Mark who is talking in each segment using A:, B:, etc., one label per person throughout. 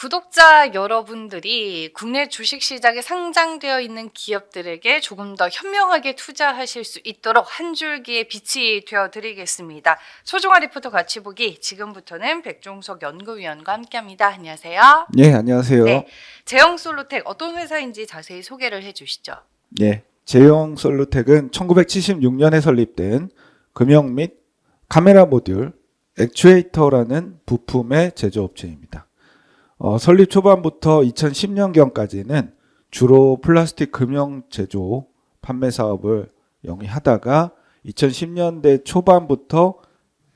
A: 구독자 여러분들이 국내 주식시장에 상장되어 있는 기업들에게 조금 더 현명하게 투자하실 수 있도록 한 줄기의 빛이 되어드리겠습니다. 소중한 리포터 같이 보기, 지금부터는 백종석 연구위원과 함께합니다. 안녕하세요.
B: 네, 안녕하세요.
A: 네, 제형솔루텍 어떤 회사인지 자세히 소개를 해주시죠.
B: 네, 제형솔루텍은 1976년에 설립된 금형 및 카메라 모듈, 액추에이터라는 부품의 제조업체입니다. 설립 초반부터 2010년경까지는 주로 플라스틱 금형 제조, 판매 사업을 영위하다가 2010년대 초반부터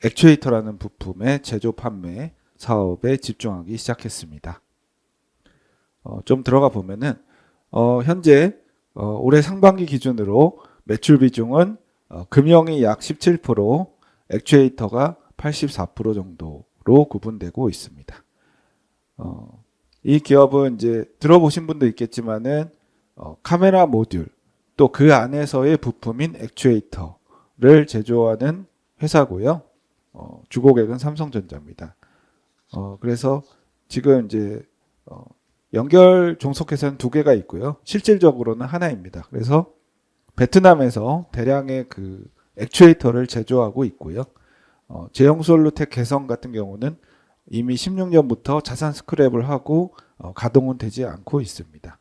B: 액추에이터라는 부품의 제조, 판매 사업에 집중하기 시작했습니다. 좀 들어가 보면은 현재 올해 상반기 기준으로 매출 비중은 금형이 약 17%, 액추에이터가 84% 정도로 구분되고 있습니다. 이 기업은 이제 들어보신 분도 있겠지만은 카메라 모듈 또 그 안에서의 부품인 액추에이터를 제조하는 회사고요. 주고객은 삼성전자입니다. 그래서 지금 이제 연결 종속회사는 2개가 있고요. 실질적으로는 하나입니다. 그래서 베트남에서 대량의 그 액추에이터를 제조하고 있고요. 제형솔루텍 개성 같은 경우는 이미 16년부터 자산 스크랩을 하고 가동은 되지 않고 있습니다.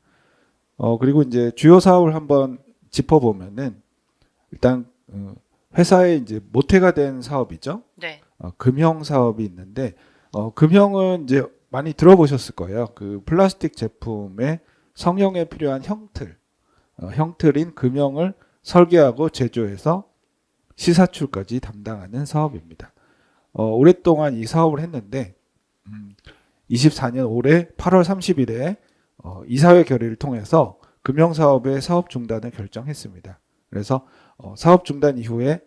B: 그리고 이제 주요 사업을 한번 짚어보면은 일단 회사의 이제 모태가 된 사업이죠.
A: 네.
B: 금형 사업이 있는데 금형은 이제 많이 들어보셨을 거예요. 그 플라스틱 제품의 성형에 필요한 형틀인 금형을 설계하고 제조해서 시사출까지 담당하는 사업입니다. 오랫동안 이 사업을 했는데 24년 올해 8월 30일에 이사회 결의를 통해서 금형 사업의 사업 중단을 결정했습니다. 그래서 사업 중단 이후에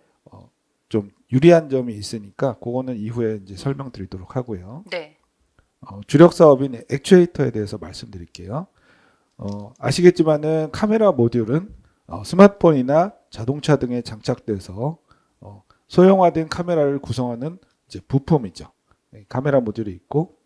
B: 좀 유리한 점이 있으니까 그거는 이후에 이제 설명드리도록 하고요.
A: 네.
B: 주력 사업인 액추에이터에 대해서 말씀드릴게요. 아시겠지만은 카메라 모듈은 스마트폰이나 자동차 등에 장착돼서 소형화된 카메라를 구성하는 이제 부품이죠. 카메라 모듈이 있고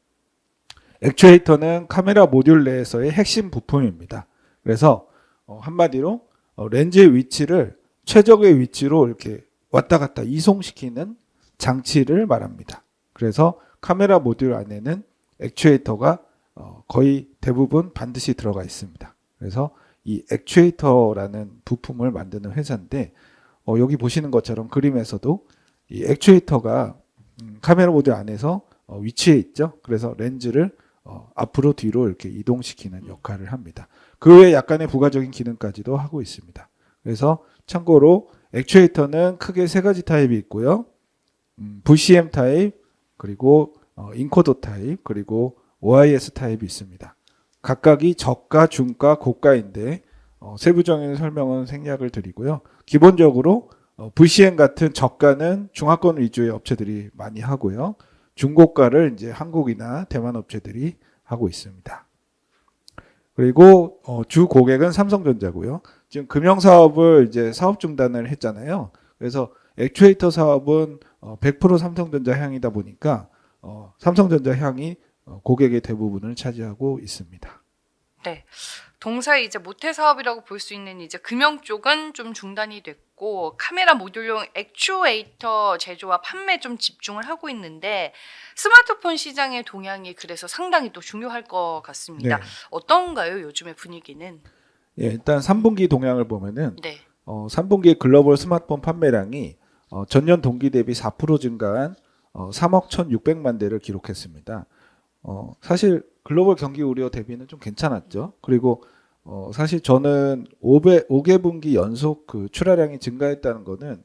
B: 액추에이터는 카메라 모듈 내에서의 핵심 부품입니다. 그래서 한마디로 렌즈의 위치를 최적의 위치로 이렇게 왔다 갔다 이송시키는 장치를 말합니다. 그래서 카메라 모듈 안에는 액추에이터가 거의 대부분 반드시 들어가 있습니다. 그래서 이 액추에이터라는 부품을 만드는 회사인데 여기 보시는 것처럼 그림에서도 이 액추에이터가 카메라 모듈 안에서 위치해 있죠. 그래서 렌즈를 앞으로 뒤로 이렇게 이동시키는 역할을 합니다. 그 외에 약간의 부가적인 기능까지도 하고 있습니다. 그래서 참고로 액추에이터는 크게 3가지 타입이 있고요. VCM 타입, 그리고 인코더 타입, 그리고 OIS 타입이 있습니다. 각각이 저가, 중가, 고가인데 세부적인 설명은 생략을 드리고요. 기본적으로 VCM 같은 저가는 중하권 위주의 업체들이 많이 하고요. 중고가를 이제 한국이나 대만 업체들이 하고 있습니다. 그리고 주 고객은 삼성전자고요. 지금 금형 사업을 이제 사업 중단을 했잖아요. 그래서 액추에이터 사업은 100% 삼성전자 향이다 보니까 삼성전자 향이 고객의 대부분을 차지하고 있습니다.
A: 네. 동사의 이제 모태 사업이라고 볼 수 있는 이제 금형 쪽은 좀 중단이 됐고 카메라 모듈용 액추에이터 제조와 판매 좀 집중을 하고 있는데 스마트폰 시장의 동향이 그래서 상당히 또 중요할 것 같습니다.
B: 네.
A: 어떤가요, 요즘의 분위기는?
B: 예, 일단 3분기 동향을 보면은
A: 네.
B: 3분기 글로벌 스마트폰 판매량이 전년 동기 대비 4% 증가한 3억 1,600만 대를 기록했습니다. 사실 글로벌 경기 우려 대비는 좀 괜찮았죠. 그리고 사실 저는 5개 분기 연속 그 출하량이 증가했다는 거는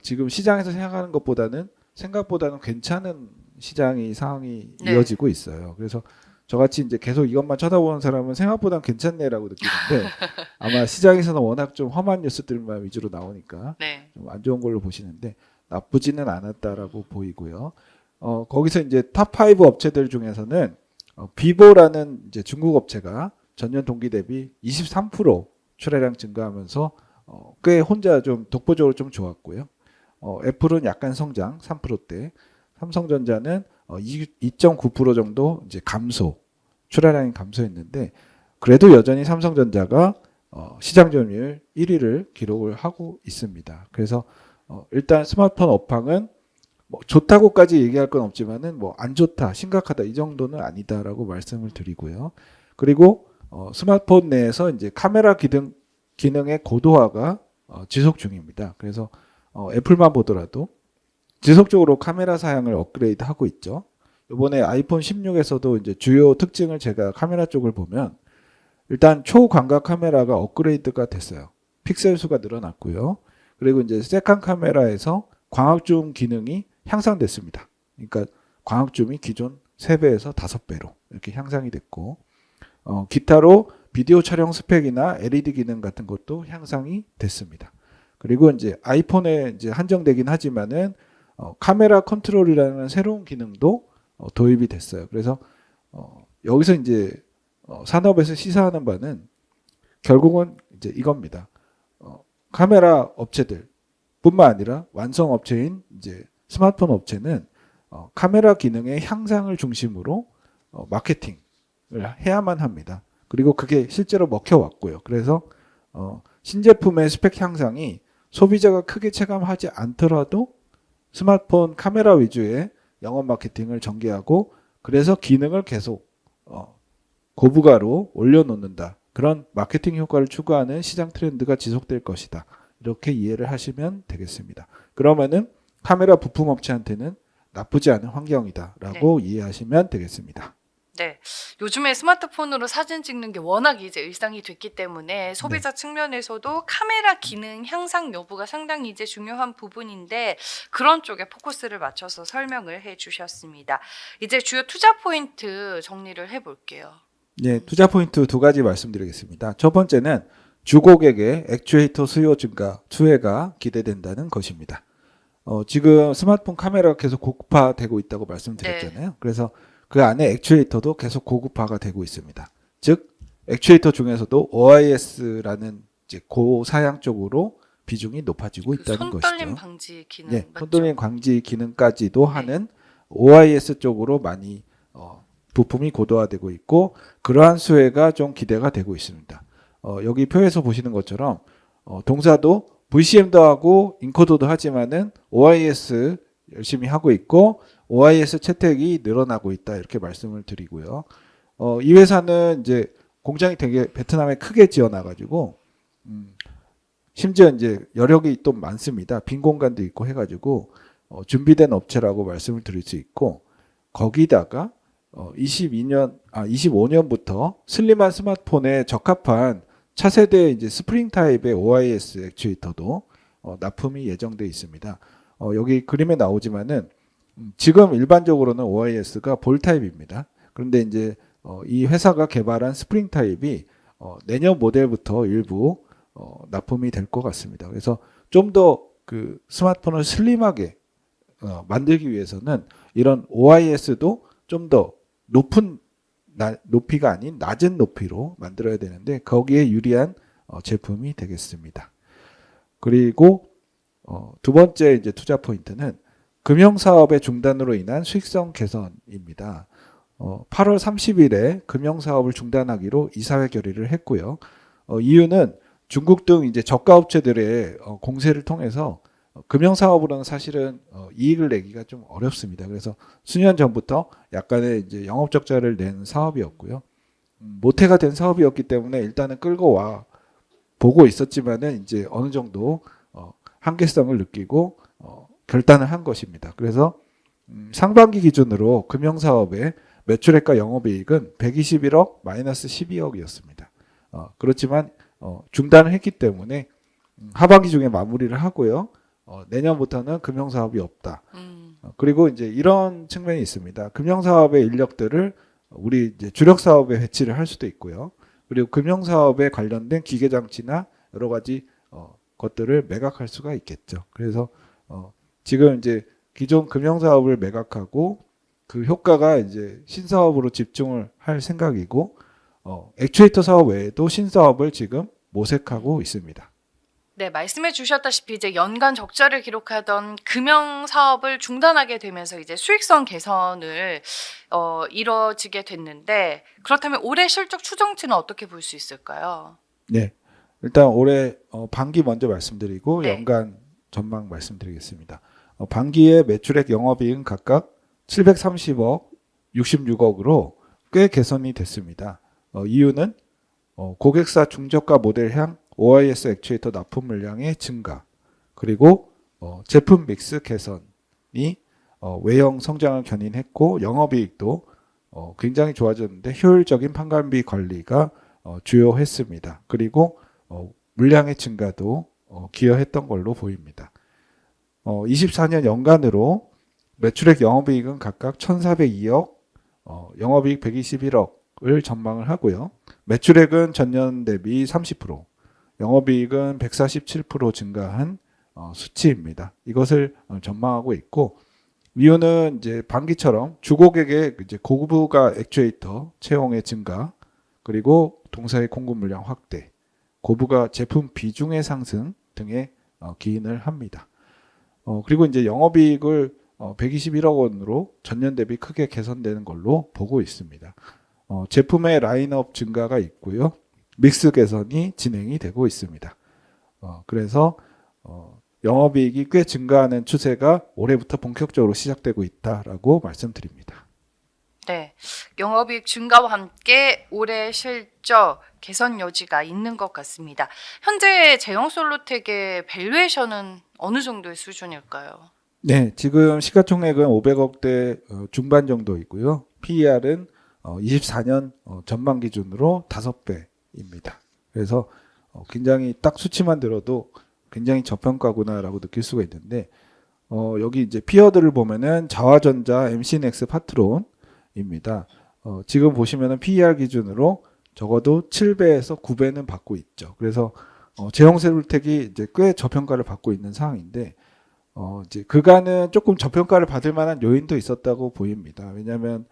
B: 지금 시장에서 생각하는 것보다는 생각보다는 괜찮은 시장이 상황이
A: 네.
B: 이어지고 있어요. 그래서 저같이 이제 계속 이것만 쳐다보는 사람은 생각보다는 괜찮네라고 느끼는데 아마 시장에서는 워낙 좀 험한 뉴스들만 위주로 나오니까
A: 네.
B: 좀 안 좋은 걸로 보시는데 나쁘지는 않았다라고 보이고요. 거기서 이제 탑5 업체들 중에서는 비보라는 이제 중국 업체가 전년 동기 대비 23% 출하량 증가하면서 꽤 혼자 좀 독보적으로 좀 좋았고요. 애플은 약간 성장 3%대, 삼성전자는 2.9% 정도 이제 감소 출하량이 감소했는데 그래도 여전히 삼성전자가 시장 점유율 1위를 기록을 하고 있습니다. 그래서 일단 스마트폰 업황은 뭐 좋다고까지 얘기할 건 없지만은 뭐 안 좋다, 심각하다 이 정도는 아니다라고 말씀을 드리고요. 그리고 스마트폰 내에서 이제 카메라 기능의 고도화가 지속 중입니다. 그래서 애플만 보더라도 지속적으로 카메라 사양을 업그레이드하고 있죠. 이번에 아이폰 16에서도 이제 주요 특징을 제가 카메라 쪽을 보면 일단 초광각 카메라가 업그레이드가 됐어요. 픽셀 수가 늘어났고요. 그리고 이제 세컨 카메라에서 광학줌 기능이 향상됐습니다. 그러니까 광학줌이 기존 3배에서 5배로 이렇게 향상이 됐고 기타로 비디오 촬영 스펙이나 LED 기능 같은 것도 향상이 됐습니다. 그리고 이제 아이폰에 이제 한정되긴 하지만은 카메라 컨트롤이라는 새로운 기능도 도입이 됐어요. 그래서 여기서 이제 산업에서 시사하는 바는 결국은 이제 이겁니다. 카메라 업체들뿐만 아니라 완성 업체인 이제 스마트폰 업체는 카메라 기능의 향상을 중심으로 마케팅을 해야만 합니다. 그리고 그게 실제로 먹혀왔고요. 그래서 신제품의 스펙 향상이 소비자가 크게 체감하지 않더라도 스마트폰 카메라 위주의 영업 마케팅을 전개하고 그래서 기능을 계속 고부가로 올려놓는다. 그런 마케팅 효과를 추구하는 시장 트렌드가 지속될 것이다. 이렇게 이해를 하시면 되겠습니다. 그러면은 카메라 부품 업체한테는 나쁘지 않은 환경이다라고 이해하시면 되겠습니다.
A: 네. 요즘에 스마트폰으로 사진 찍는 게 워낙 이제 일상이 됐기 때문에 소비자 측면에서도 카메라 기능 향상 여부가 상당히 이제 중요한 부분인데 그런 쪽에 포커스를 맞춰서 설명을 해 주셨습니다. 이제 주요 투자 포인트 정리를 해 볼게요.
B: 네, 투자 포인트 2가지 말씀드리겠습니다. 첫 번째는 주고객의 액추에이터 수요 증가, 추세가 기대된다는 것입니다. 지금 스마트폰 카메라가 계속 고급화되고 있다고 말씀드렸잖아요. 그래서 그 안에 액추에이터도 계속 고급화가 되고 있습니다. 즉 액추에이터 중에서도 OIS라는 이제 고사양 쪽으로 비중이 높아지고 있다는 것이죠.
A: 손떨림 방지 기능
B: 네,
A: 맞죠?
B: 손떨림 방지 기능까지도 하는 OIS 쪽으로 많이 부품이 고도화되고 있고 그러한 수혜가 좀 기대가 되고 있습니다. 여기 표에서 보시는 것처럼 동사도 VCM도 하고 인코더도 하지만은 OIS 열심히 하고 있고 OIS 채택이 늘어나고 있다 이렇게 말씀을 드리고요. 이 회사는 이제 공장이 되게 베트남에 크게 지어놔가지고 심지어 이제 여력이 또 많습니다. 빈 공간도 있고 해가지고 준비된 업체라고 말씀을 드릴 수 있고 거기다가 25년부터 슬림한 스마트폰에 적합한 차세대 이제 스프링 타입의 OIS 액추에이터도 납품이 예정돼 있습니다. 여기 그림에 나오지만은 지금 일반적으로는 OIS가 볼 타입입니다. 그런데 이제 이 회사가 개발한 스프링 타입이 내년 모델부터 일부 납품이 될 것 같습니다. 그래서 좀 더 그 스마트폰을 슬림하게 만들기 위해서는 이런 OIS도 좀 더 높은 높이가 아닌 낮은 높이로 만들어야 되는데 거기에 유리한 제품이 되겠습니다. 그리고 두 번째 이제 투자 포인트는 금융사업의 중단으로 인한 수익성 개선입니다. 8월 30일에 금융사업을 중단하기로 이사회 결의를 했고요. 이유는 중국 등 이제 저가 업체들의 공세를 통해서 금융사업으로는 사실은 이익을 내기가 좀 어렵습니다. 그래서 수년 전부터 약간의 이제 영업적자를 낸 사업이었고요. 모태가 된 사업이었기 때문에 일단은 끌고 와 보고 있었지만은 이제 어느 정도 한계성을 느끼고 결단을 한 것입니다. 그래서 상반기 기준으로 금융사업의 매출액과 영업이익은 121억 마이너스 12억이었습니다. 그렇지만 중단을 했기 때문에 하반기 중에 마무리를 하고요. 내년부터는 금융사업이 없다. 그리고 이제 이런 측면이 있습니다. 금융사업의 인력들을 우리 이제 주력사업에 배치를 할 수도 있고요. 그리고 금융사업에 관련된 기계장치나 여러 가지 것들을 매각할 수가 있겠죠. 그래서 지금 이제 기존 금융사업을 매각하고 그 효과가 이제 신사업으로 집중을 할 생각이고 액추에이터 사업 외에도 신사업을 지금 모색하고 있습니다.
A: 네, 말씀해 주셨다시피 이제 연간 적자를 기록하던 금융 사업을 중단하게 되면서 이제 수익성 개선을 이뤄지게 됐는데 그렇다면 올해 실적 추정치는 어떻게 볼 수 있을까요?
B: 네. 일단 올해 반기 먼저 말씀드리고
A: 네.
B: 연간 전망 말씀드리겠습니다. 반기의 매출액 영업이익은 각각 730억, 66억으로 꽤 개선이 됐습니다. 이유는 고객사 중저가 모델향 OIS 액추에이터 납품 물량의 증가, 그리고 제품 믹스 개선이 외형 성장을 견인했고 영업이익도 굉장히 좋아졌는데 효율적인 판관비 관리가 주요했습니다. 그리고 물량의 증가도 기여했던 걸로 보입니다. 24년 연간으로 매출액 영업이익은 각각 1,402억, 영업이익 121억을 전망을 하고요. 매출액은 전년 대비 30%, 영업이익은 147% 증가한 수치입니다. 이것을 전망하고 있고, 이유는 이제 반기처럼 주고객의 이제 고부가 액추에이터 채용의 증가, 그리고 동사의 공급 물량 확대, 고부가 제품 비중의 상승 등에 기인을 합니다. 그리고 이제 영업이익을 121억 원으로 전년 대비 크게 개선되는 걸로 보고 있습니다. 제품의 라인업 증가가 있고요. 믹스 개선이 진행이 되고 있습니다. 그래서 영업이익이 꽤 증가하는 추세가 올해부터 본격적으로 시작되고 있다라고 말씀드립니다.
A: 네, 영업이익 증가와 함께 올해 실적 개선 여지가 있는 것 같습니다. 현재 제형솔루텍의 밸류에이션은 어느 정도의 수준일까요?
B: 네, 지금 시가총액은 500억대 중반 정도 있고요. PER은 24년 전망 기준으로 5배입니다. 그래서 굉장히 딱 수치만 들어도 굉장히 저평가구나라고 느낄 수가 있는데, 여기 이제 피어들을 보면은 자화전자, MC넥스, 파트론입니다. 지금 보시면은 PER 기준으로 적어도 7배에서 9배는 받고 있죠. 그래서 제형솔루텍이 이제 꽤 저평가를 받고 있는 상황인데, 이제 그간은 조금 저평가를 받을 만한 요인도 있었다고 보입니다. 왜냐하면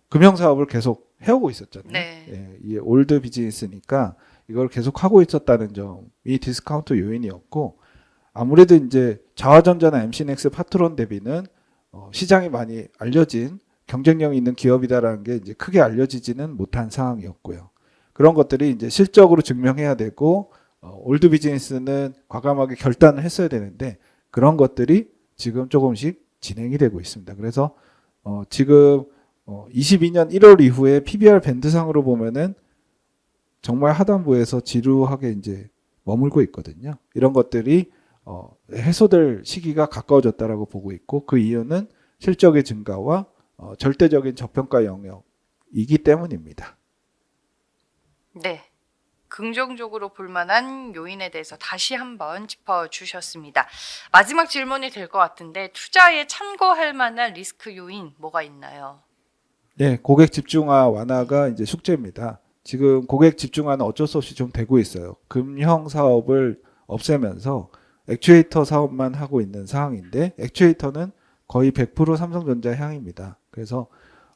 B: 금융 사업을 계속 해오고 있었잖아요.
A: 네.
B: 예, 이게 올드 비즈니스니까 이걸 계속 하고 있었다는 점이 디스카운트 요인이었고, 아무래도 이제 자화전자나 MC넥스 파트론 대비는 시장이 많이 알려진 경쟁력이 있는 기업이다라는 게 이제 크게 알려지지는 못한 상황이었고요. 그런 것들이 이제 실적으로 증명해야 되고, 올드 비즈니스는 과감하게 결단을 했어야 되는데 그런 것들이 지금 조금씩 진행이 되고 있습니다. 그래서 지금 22년 1월 이후에 PBR 밴드상으로 보면은 정말 하단부에서 지루하게 이제 머물고 있거든요. 이런 것들이 해소될 시기가 가까워졌다라고 보고 있고, 그 이유는 실적의 증가와 절대적인 저평가 영역이기 때문입니다.
A: 네. 긍정적으로 볼 만한 요인에 대해서 다시 한번 짚어주셨습니다. 마지막 질문이 될 것 같은데 투자에 참고할 만한 리스크 요인 뭐가 있나요?
B: 네, 고객 집중화 완화가 이제 숙제입니다. 지금 고객 집중화는 어쩔 수 없이 좀 되고 있어요. 금형 사업을 없애면서 액추에이터 사업만 하고 있는 상황인데, 액추에이터는 거의 100% 삼성전자 향입니다. 그래서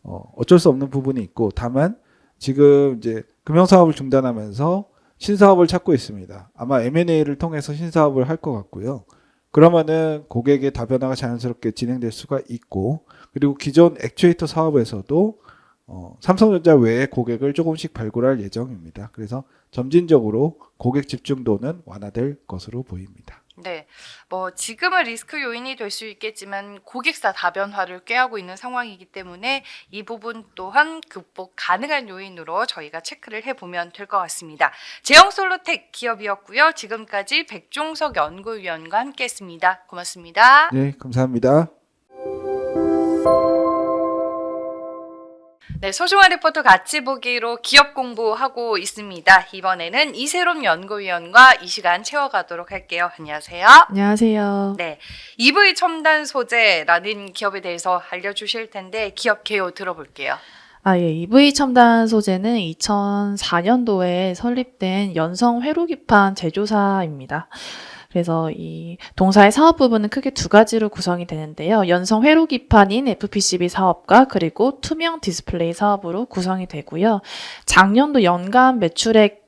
B: 어쩔 수 없는 부분이 있고, 다만 지금 이제 금형 사업을 중단하면서 신사업을 찾고 있습니다. 아마 M&A를 통해서 신사업을 할 것 같고요. 그러면은 고객의 다변화가 자연스럽게 진행될 수가 있고, 그리고 기존 액추에이터 사업에서도 삼성전자 외의 고객을 조금씩 발굴할 예정입니다. 그래서 점진적으로 고객 집중도는 완화될 것으로 보입니다.
A: 네, 뭐 지금은 리스크 요인이 될 수 있겠지만 고객사 다변화를 꾀하고 있는 상황이기 때문에 이 부분 또한 극복 가능한 요인으로 저희가 체크를 해보면 될 것 같습니다. 제형솔루텍 기업이었고요. 지금까지 백종석 연구위원과 함께했습니다. 고맙습니다.
B: 네, 감사합니다.
A: 네, 소중한 리포터 같이 보기로 기업 공부하고 있습니다. 이번에는 이세롬 연구위원과 이 시간 채워가도록 할게요. 안녕하세요.
C: 안녕하세요.
A: 네, EV 첨단 소재라는 기업에 대해서 알려주실 텐데 기업 개요 들어볼게요.
C: 예, EV 첨단 소재는 2004년도에 설립된 연성 회로기판 제조사입니다. 그래서 이 동사의 사업 부분은 크게 두 가지로 구성이 되는데요. 연성 회로기판인 FPCB 사업과 그리고 투명 디스플레이 사업으로 구성이 되고요. 작년도 연간 매출액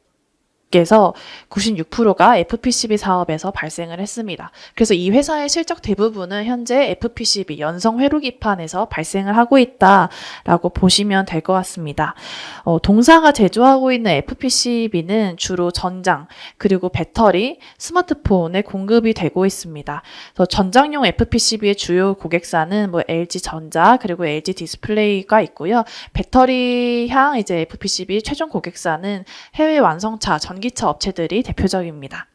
C: 에서 96%가 FPCB 사업에서 발생을 했습니다. 그래서 이 회사의 실적 대부분은 현재 FPCB 연성 회로기판에서 발생을 하고 있다라고 보시면 될 것 같습니다. 동사가 제조하고 있는 FPCB는 주로 전장, 그리고 배터리, 스마트폰에 공급이 되고 있습니다. 그래서 전장용 FPCB의 주요 고객사는 뭐 LG전자, 그리고 LG 디스플레이가 있고요. 배터리향 이제 FPCB 최종 고객사는 해외 완성차, 전기차 업체들이 대표적입니다.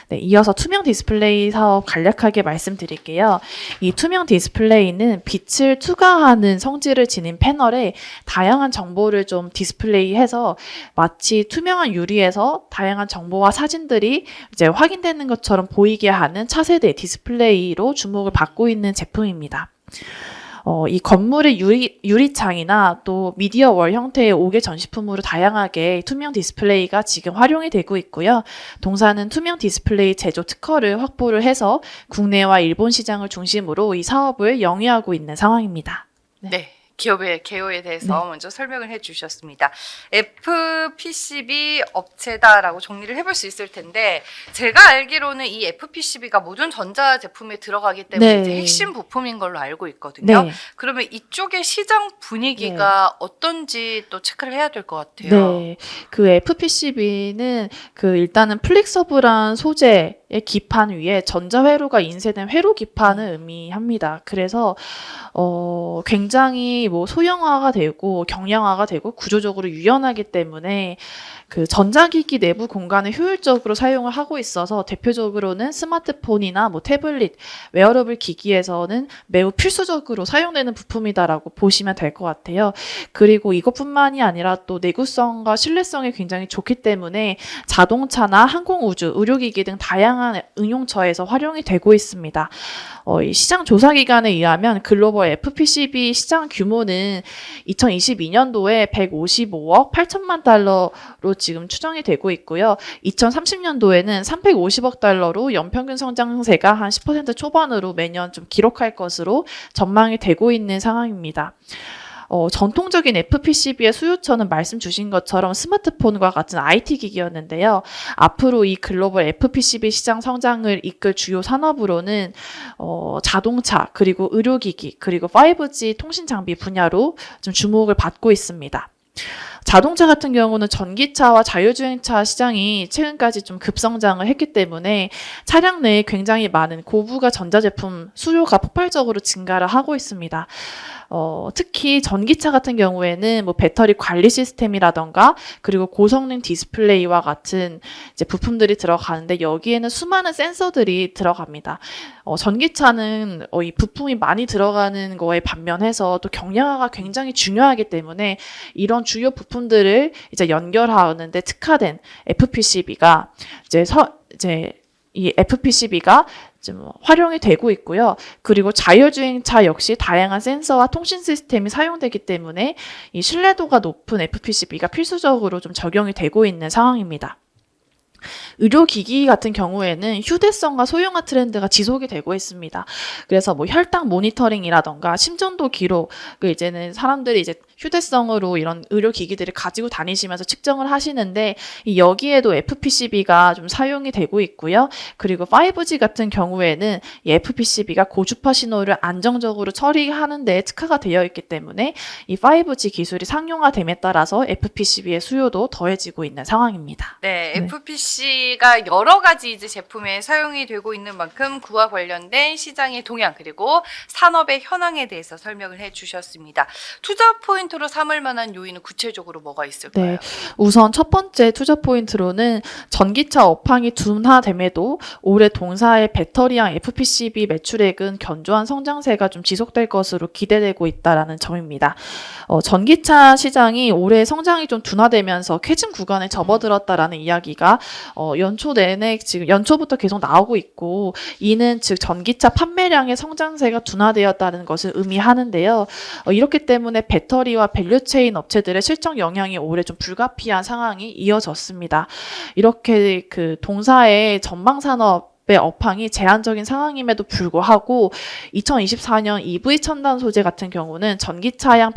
C: 네, 이어서 투명 디스플레이 사업 간략하게 말씀드릴게요. 이 투명 디스플레이는 빛을 투과하는 성질을 지닌 패널에 다양한 정보를 좀 디스플레이해서 마치 투명한 유리에서 다양한 정보와 사진들이 이제 확인되는 것처럼 보이게 하는 차세대 디스플레이로 주목을 받고 있는 제품입니다. 이 건물의 유리창이나 또 미디어월 형태의 5개 전시품으로 다양하게 투명 디스플레이가 지금 활용이 되고 있고요. 동사는 투명 디스플레이 제조 특허를 확보를 해서 국내와 일본 시장을 중심으로 이 사업을 영위하고 있는 상황입니다.
A: 네. 기업의 개요에 대해서 먼저 설명을 해주셨습니다. FPCB 업체다라고 정리를 해볼 수 있을 텐데 제가 알기로는 이 FPCB가 모든 전자 제품에 들어가기 때문에
C: 네.
A: 이제 핵심 부품인 걸로 알고 있거든요.
C: 네.
A: 그러면 이쪽의 시장 분위기가 어떤지 또 체크를 해야 될 것 같아요.
C: 네, 그 FPCB는 그 일단은 플렉서블한 소재의 기판 위에 전자회로가 인쇄된 회로 기판을 의미합니다. 그래서 굉장히 뭐 소형화가 되고 경량화가 되고 구조적으로 유연하기 때문에 그 전자기기 내부 공간을 효율적으로 사용을 하고 있어서 대표적으로는 스마트폰이나 뭐 태블릿, 웨어러블 기기에서는 매우 필수적으로 사용되는 부품이다라고 보시면 될 것 같아요. 그리고 이것뿐만이 아니라 또 내구성과 신뢰성이 굉장히 좋기 때문에 자동차나 항공우주, 의료기기 등 다양한 응용처에서 활용이 되고 있습니다. 이 시장 조사기관에 의하면 글로벌 FPCB 시장 규모는 2022년도에 155억 8천만 달러로 지금 추정이 되고 있고요. 2030년도에는 350억 달러로 연평균 성장세가 한 10% 초반으로 매년 좀 기록할 것으로 전망이 되고 있는 상황입니다. 전통적인 FPCB의 수요처는 말씀 주신 것처럼 스마트폰과 같은 IT 기기였는데요. 앞으로 이 글로벌 FPCB 시장 성장을 이끌 주요 산업으로는 자동차, 그리고 의료기기, 그리고 5G 통신 장비 분야로 좀 주목을 받고 있습니다. 자동차 같은 경우는 전기차와 자율주행차 시장이 최근까지 좀 급성장을 했기 때문에 차량 내에 굉장히 많은 고부가 전자제품 수요가 폭발적으로 증가를 하고 있습니다. 특히 전기차 같은 경우에는 뭐 배터리 관리 시스템이라던가 그리고 고성능 디스플레이와 같은 이제 부품들이 들어가는데 여기에는 수많은 센서들이 들어갑니다. 전기차는 이 부품이 많이 들어가는 거에 반면해서 또 경량화가 굉장히 중요하기 때문에 이런 주요 부품들을 이제 연결하는데 특화된 FPCB가 이 FPCB가 좀 활용이 되고 있고요. 그리고 자율주행차 역시 다양한 센서와 통신 시스템이 사용되기 때문에 이 신뢰도가 높은 FPCB가 필수적으로 좀 적용이 되고 있는 상황입니다. 의료기기 같은 경우에는 휴대성과 소형화 트렌드가 지속이 되고 있습니다. 그래서 뭐 혈당 모니터링이라던가 심전도 기록을 이제는 사람들이 이제 휴대성으로 이런 의료기기들을 가지고 다니시면서 측정을 하시는데 여기에도 FPCB가 좀 사용이 되고 있고요. 그리고 5G 같은 경우에는 이 FPCB가 고주파 신호를 안정적으로 처리하는 데 특화가 되어 있기 때문에 이 5G 기술이 상용화됨에 따라서 FPCB의 수요도 더해지고 있는 상황입니다.
A: 네, FPC가 여러 가지 이제 제품에 사용이 되고 있는 만큼 그와 관련된 시장의 동향 그리고 산업의 현황에 대해서 설명을 해주셨습니다. 투자 포인트로 삼을 만한 요인은 구체적으로 뭐가 있을까요?
C: 네, 우선 첫 번째 투자 포인트로는 전기차 업황이 둔화됨에도 올해 동사의 배터리형 FPCB 매출액은 견조한 성장세가 좀 지속될 것으로 기대되고 있다라는 점입니다. 전기차 시장이 올해 성장이 좀 둔화되면서 캐즘 구간에 접어들었다라는 이야기가 연초 내내 지금 연초부터 계속 나오고 있고 이는 즉 전기차 판매량의 성장세가 둔화되었다는 것을 의미하는데요. 이렇기 때문에 배터리와 밸류체인 업체들의 실적 영향이 올해 좀 불가피한 상황이 이어졌습니다. 이렇게 그 동사의 전방 산업 기업의 업황이 제한적인 상황임에도 불구하고 2024년 EV 첨단 소재 같은 경우는 전기차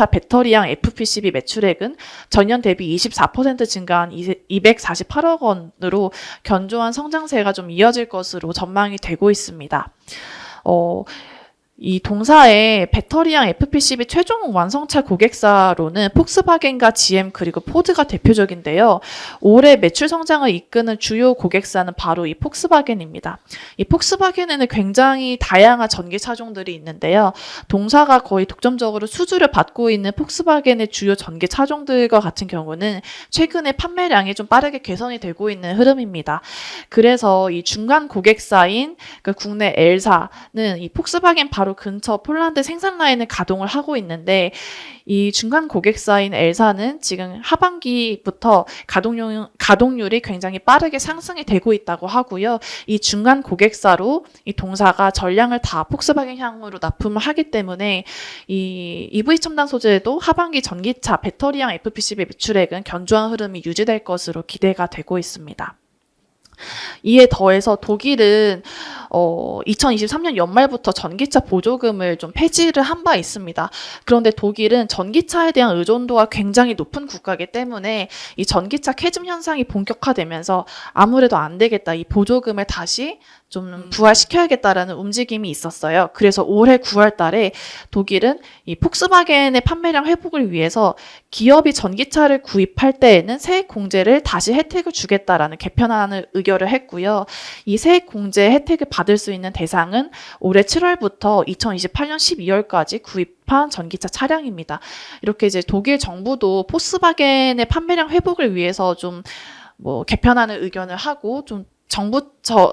C: 배터리양 FPCB 매출액은 전년 대비 24% 증가한 248억 원으로 견조한 성장세가 좀 이어질 것으로 전망이 되고 있습니다. 이 동사의 배터리양 FPCB 최종 완성차 고객사로는 폭스바겐과 GM 그리고 포드가 대표적인데요. 올해 매출 성장을 이끄는 주요 고객사는 바로 이 폭스바겐입니다. 이 폭스바겐에는 굉장히 다양한 전기 차종들이 있는데요. 동사가 거의 독점적으로 수주를 받고 있는 폭스바겐의 주요 전기 차종들과 같은 경우는 최근에 판매량이 좀 빠르게 개선이 되고 있는 흐름입니다. 그래서 이 중간 고객사인 그 국내 L사는 이 폭스바겐 바로 근처 폴란드 생산 라인을 가동을 하고 있는데 이 중간 고객사인 L사는 지금 하반기부터 가동률이 굉장히 빠르게 상승이 되고 있다고 하고요. 이 중간 고객사로 이 동사가 전량을 다 폭스바겐 향으로 납품을 하기 때문에 이 EV 첨단 소재도 하반기 전기차 배터리양 FPCB 매출액은 견조한 흐름이 유지될 것으로 기대가 되고 있습니다. 이에 더해서 독일은 2023년 연말부터 전기차 보조금을 좀 폐지를 한 바 있습니다. 그런데 독일은 전기차에 대한 의존도가 굉장히 높은 국가이기 때문에 이 전기차 캐즘 현상이 본격화되면서 아무래도 안 되겠다. 이 보조금을 다시 좀 부활시켜야겠다라는 움직임이 있었어요. 그래서 올해 9월 달에 독일은 이 폭스바겐의 판매량 회복을 위해서 기업이 전기차를 구입할 때에는 세액 공제를 다시 혜택을 주겠다라는 개편안을 의결을 했고요. 이 세액 공제 혜택을 받을 수 있는 대상은 올해 7월부터 2028년 12월까지 구입한 전기차 차량입니다. 이렇게 이제 독일 정부도 폭스바겐의 판매량 회복을 위해서 좀 개편안을 의견을 하고 좀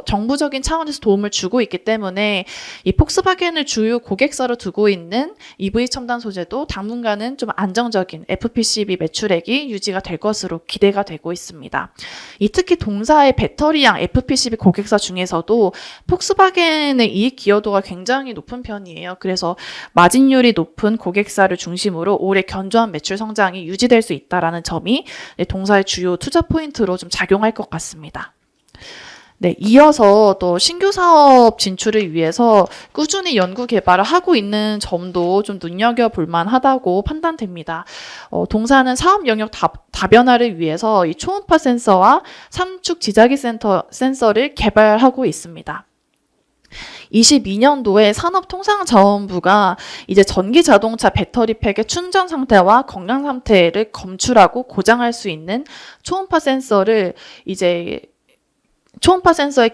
C: 정부적인 차원에서 도움을 주고 있기 때문에 이 폭스바겐을 주요 고객사로 두고 있는 EV 첨단 소재도 당분간은 좀 안정적인 FPCB 매출액이 유지가 될 것으로 기대가 되고 있습니다. 특히 동사의 배터리양 FPCB 고객사 중에서도 폭스바겐의 이익 기여도가 굉장히 높은 편이에요. 그래서 마진율이 높은 고객사를 중심으로 올해 견조한 매출 성장이 유지될 수 있다는 점이 동사의 주요 투자 포인트로 좀 작용할 것 같습니다. 네, 이어서 또 신규 사업 진출을 위해서 꾸준히 연구 개발을 하고 있는 점도 좀 눈여겨볼 만하다고 판단됩니다. 동사는 사업 영역 다변화를 위해서 이 초음파 센서와 삼축 지자기 센서를 개발하고 있습니다. 22년도에 산업통상자원부가 이제 전기 자동차 배터리팩의 충전 상태와 건강 상태를 검출하고 고장할 수 있는 초음파 센서의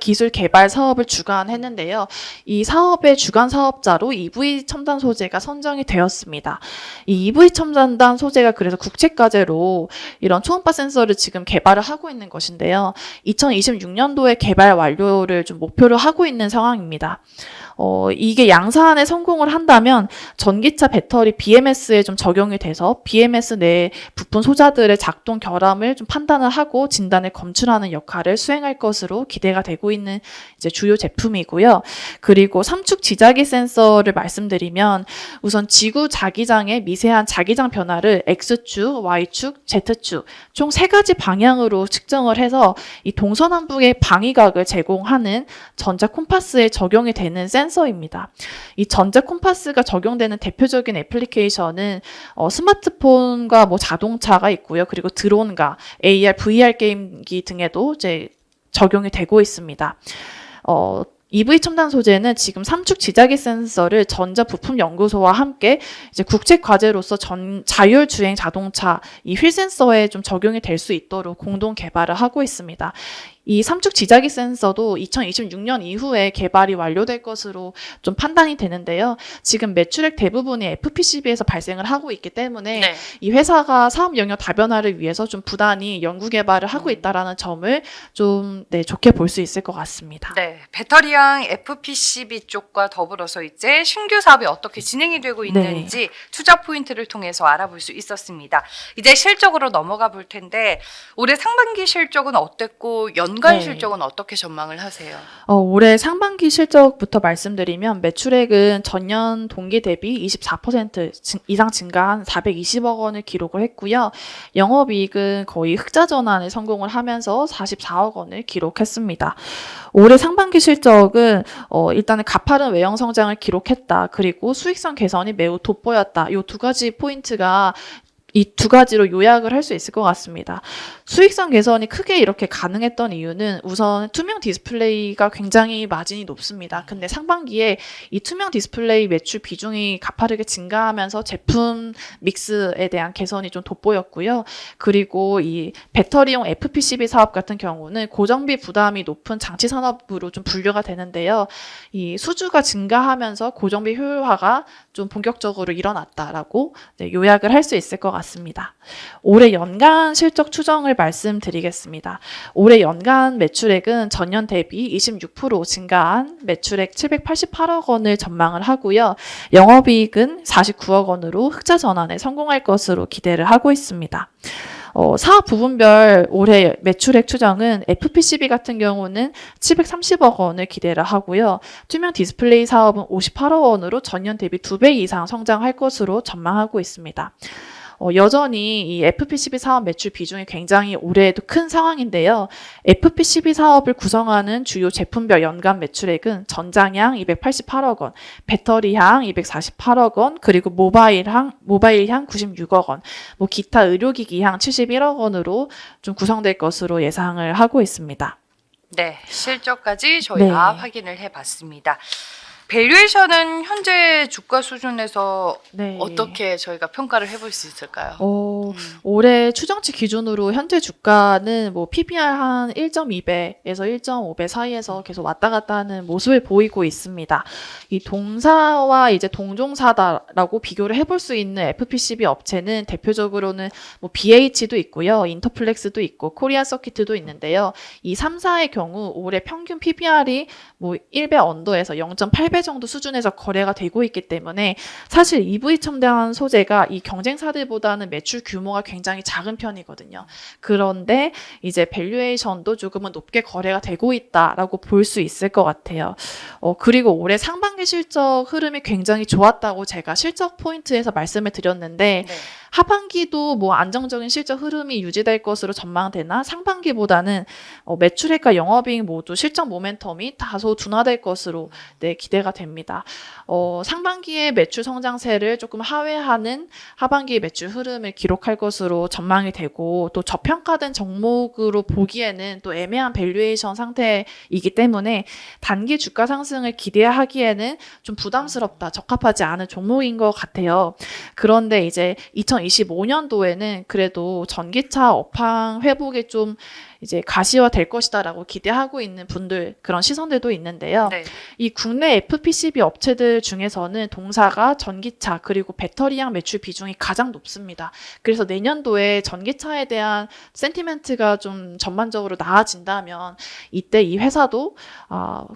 C: 기술 개발 사업을 주관했는데요. 이 사업의 주관 사업자로 EV 첨단 소재가 선정이 되었습니다. 이 EV 첨단 소재가 그래서 국책과제로 이런 초음파 센서를 지금 개발을 하고 있는 것인데요. 2026년도에 개발 완료를 좀 목표로 하고 있는 상황입니다. 이게 양산에 성공을 한다면 전기차 배터리 BMS에 좀 적용이 돼서 BMS 내 부품 소자들의 작동 결함을 좀 판단을 하고 진단을 검출하는 역할을 수행할 것으로 기대가 되고 있는 이제 주요 제품이고요. 그리고 삼축 지자기 센서를 말씀드리면 우선 지구 자기장의 미세한 자기장 변화를 X축, Y축, Z축 총 3가지 방향으로 측정을 해서 이 동서남북의 방위각을 제공하는 전자 콤파스에 적용이 되는 센서입니다. 이 전자 콤파스가 적용되는 대표적인 애플리케이션은 스마트폰과 자동차가 있고요. 그리고 드론과 AR, VR 게임기 등에도 이제 적용이 되고 있습니다. EV 첨단 소재는 지금 삼축 지자기 센서를 전자부품연구소와 함께 이제 국책 과제로서 자율주행 자동차 이 휠 센서에 좀 적용이 될 수 있도록 공동 개발을 하고 있습니다. 이 삼축 지자기 센서도 2026년 이후에 개발이 완료될 것으로 좀 판단이 되는데요. 지금 매출액 대부분이 FPCB에서 발생을 하고 있기 때문에
A: 네.
C: 이 회사가 사업 영역 다변화를 위해서 좀 부단히 연구 개발을 하고 있다라는 점을 좀 좋게 볼 수 있을 것 같습니다.
A: 네, 배터리양 FPCB 쪽과 더불어서 이제 신규 사업이 어떻게 진행이 되고 있는지 투자 포인트를 통해서 알아볼 수 있었습니다. 이제 실적으로 넘어가 볼 텐데 올해 상반기 실적은 어땠고 연간
C: 네.
A: 실적은 어떻게 전망을 하세요?
C: 올해 상반기 실적부터 말씀드리면 매출액은 전년 동기 대비 24% 이상 증가한 420억 원을 기록을 했고요. 영업이익은 거의 흑자 전환에 성공을 하면서 44억 원을 기록했습니다. 올해 상반기 실적은 일단은 가파른 외형 성장을 기록했다. 그리고 수익성 개선이 매우 돋보였다. 이 두 가지 포인트가 이 두 가지로 요약을 할 수 있을 것 같습니다. 수익성 개선이 크게 이렇게 가능했던 이유는 우선 투명 디스플레이가 굉장히 마진이 높습니다. 근데 상반기에 이 투명 디스플레이 매출 비중이 가파르게 증가하면서 제품 믹스에 대한 개선이 좀 돋보였고요. 그리고 이 배터리용 FPCB 사업 같은 경우는 고정비 부담이 높은 장치 산업으로 좀 분류가 되는데요. 이 수주가 증가하면서 고정비 효율화가 좀 본격적으로 일어났다라고 요약을 할 수 있을 것 같습니다. 올해 연간 실적 추정을 말씀드리겠습니다. 올해 연간 매출액은 전년 대비 26% 증가한 매출액 788억 원을 전망을 하고요. 영업이익은 49억 원으로 흑자 전환에 성공할 것으로 기대를 하고 있습니다. 사업 부분별 올해 매출액 추정은 FPCB 같은 경우는 730억 원을 기대를 하고요. 투명 디스플레이 사업은 58억 원으로 전년 대비 2배 이상 성장할 것으로 전망하고 있습니다. 여전히 이 FPCB 사업 매출 비중이 굉장히 올해에도 큰 상황인데요. FPCB 사업을 구성하는 주요 제품별 연간 매출액은 전장향 288억 원, 배터리향 248억 원, 그리고 모바일향 96억 원, 기타 의료기기향 71억 원으로 좀 구성될 것으로 예상을 하고 있습니다.
A: 네, 실적까지 저희가
C: 네.
A: 확인을 해봤습니다. 밸류에이션은 현재 주가 수준에서
C: 네.
A: 어떻게 저희가 평가를 해볼 수 있을까요?
C: 올해 추정치 기준으로 현재 주가는 PBR 한 1.2배에서 1.5배 사이에서 계속 왔다 갔다 하는 모습을 보이고 있습니다. 이 동사와 이제 동종사다라고 비교를 해볼 수 있는 FPCB 업체는 대표적으로는 BH도 있고요. 인터플렉스도 있고 코리아 서킷도 있는데요. 이 3사의 경우 올해 평균 PBR이 1배 언더에서 0.8배 정도 수준에서 거래가 되고 있기 때문에 사실 EV 첨단 소재가 이 경쟁사들보다는 매출 규모가 굉장히 작은 편이거든요. 그런데 이제 밸류에이션도 조금은 높게 거래가 되고 있다라고 볼 수 있을 것 같아요. 그리고 올해 상반기 실적 흐름이 굉장히 좋았다고 제가 실적 포인트에서 말씀을 드렸는데
A: 네.
C: 하반기도 안정적인 실적 흐름이 유지될 것으로 전망되나 상반기보다는 매출액과 영업이익 모두 실적 모멘텀이 다소 둔화될 것으로 기대가 됩니다. 상반기의 매출 성장세를 조금 하회하는 하반기 매출 흐름을 기록할 것으로 전망이 되고 또 저평가된 종목으로 보기에는 또 애매한 밸류에이션 상태이기 때문에 단기 주가 상승을 기대하기에는 좀 부담스럽다, 적합하지 않은 종목인 것 같아요. 그런데 이제 2025년도에는 그래도 전기차 업황 회복이 좀 이제 가시화될 것이다라고 기대하고 있는 분들, 그런 시선들도 있는데요.
A: 네.
C: 이 국내 FPCB 업체들 중에서는 동사가 전기차 그리고 배터리향 매출 비중이 가장 높습니다. 그래서 내년도에 전기차에 대한 센티멘트가 좀 전반적으로 나아진다면 이때 이 회사도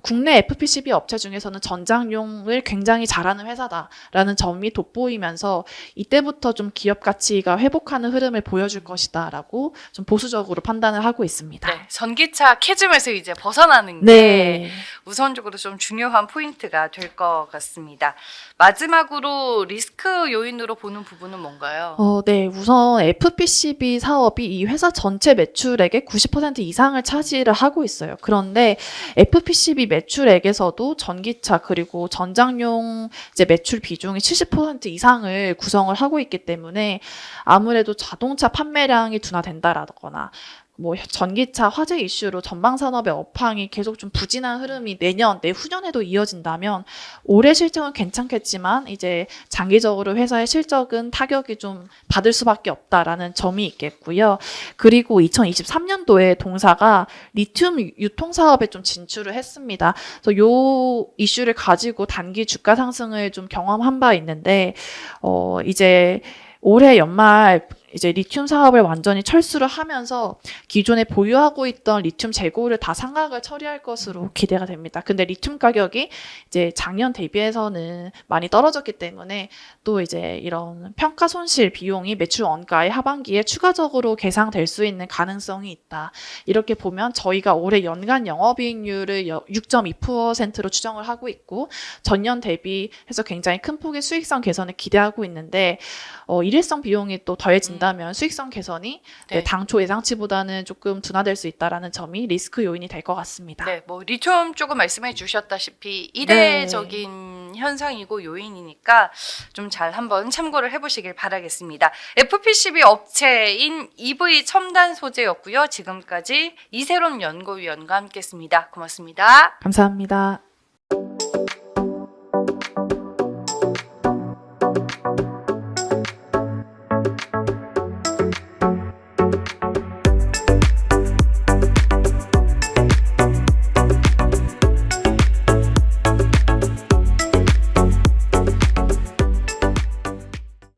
C: 국내 FPCB 업체 중에서는 전장용을 굉장히 잘하는 회사다라는 점이 돋보이면서 이때부터 좀 기업 가치가 회복하는 흐름을 보여줄 것이다라고 좀 보수적으로 판단을 하고 있습니다.
A: 네, 전기차 캐즘에서 이제 벗어나는 게
C: 네.
A: 우선적으로 좀 중요한 포인트가 될 것 같습니다. 마지막으로 리스크 요인으로 보는 부분은 뭔가요?
C: 네. 우선 FPCB 사업이 이 회사 전체 매출액의 90% 이상을 차지를 하고 있어요. 그런데 FPCB 매출액에서도 전기차 그리고 전장용 이제 매출 비중이 70% 이상을 구성을 하고 있기 때문에 아무래도 자동차 판매량이 둔화된다라거나 전기차 화재 이슈로 전방 산업의 업황이 계속 좀 부진한 흐름이 내년, 내후년에도 이어진다면 올해 실적은 괜찮겠지만 이제 장기적으로 회사의 실적은 타격이 좀 받을 수밖에 없다라는 점이 있겠고요. 그리고 2023년도에 동사가 리튬 유통 사업에 좀 진출을 했습니다. 그래서 요 이슈를 가지고 단기 주가 상승을 좀 경험한 바 있는데 이제 올해 연말 이제 리튬 사업을 완전히 철수를 하면서 기존에 보유하고 있던 리튬 재고를 다 상각을 처리할 것으로 기대가 됩니다. 근데 리튬 가격이 이제 작년 대비해서는 많이 떨어졌기 때문에 또 이제 이런 평가 손실 비용이 매출 원가의 하반기에 추가적으로 계상될 수 있는 가능성이 있다. 이렇게 보면 저희가 올해 연간 영업이익률을 6.2%로 추정을 하고 있고 전년 대비해서 굉장히 큰 폭의 수익성 개선을 기대하고 있는데 일회성 비용이 또 더해진다면 수익성 개선이
A: 네.
C: 당초 예상치보다는 조금 둔화될 수 있다라는 점이 리스크 요인이 될 것 같습니다.
A: 네, 뭐 리튬 조금 말씀해 주셨다시피
C: 네.
A: 이례적인 현상이고 요인이니까 좀 잘 한번 참고를 해보시길 바라겠습니다. FPCB 업체인 EV 첨단 소재였고요. 지금까지 이세롬 연구위원과 함께했습니다. 고맙습니다.
C: 감사합니다.